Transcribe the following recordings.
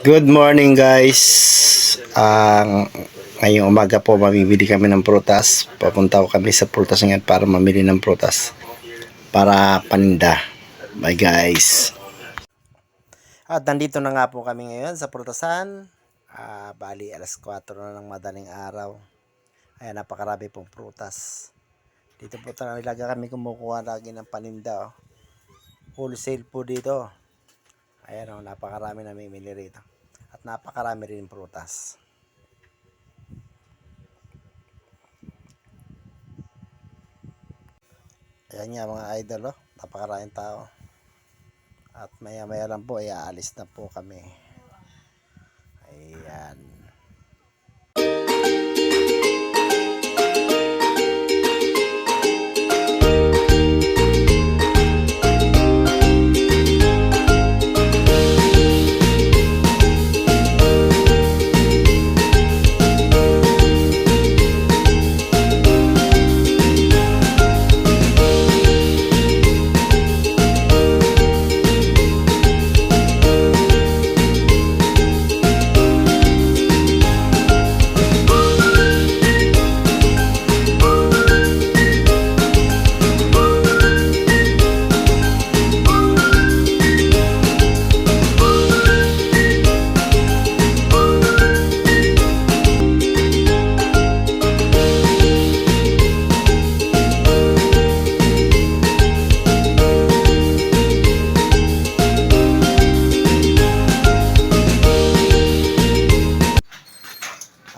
Good morning guys. Ngayong umaga po mamimili kami ng prutas. Papunta ko kami sa prutas ngayon para mamili ng prutas para paninda. Bye guys. At nandito na nga po kami ngayon sa prutasan. Bali alas 4 na ng madaling araw. Ayan, napakarami pong prutas. Dito po talaga kami kumukuha lagi ng paninda. Wholesale po dito. Ayan, napakarami namimili rito. At napakarami rin prutas. Ayan nga mga idol, napakaraming tao. At maya maya lang po, aalis na po kami. Ayan.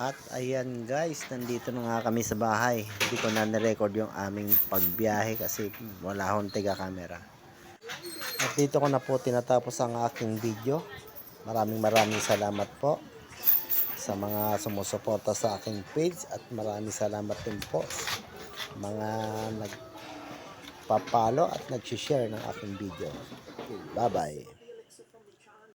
At ayan guys, nandito na nga kami sa bahay. Hindi ko na nirecord yung aming pagbiyahe kasi wala akong tiga camera. At dito ko na po tinatapos ang aking video. Maraming salamat po sa mga sumusuporta sa aking page. At maraming salamat din po mga nagpapalo at nag-share ng aking video. Bye bye.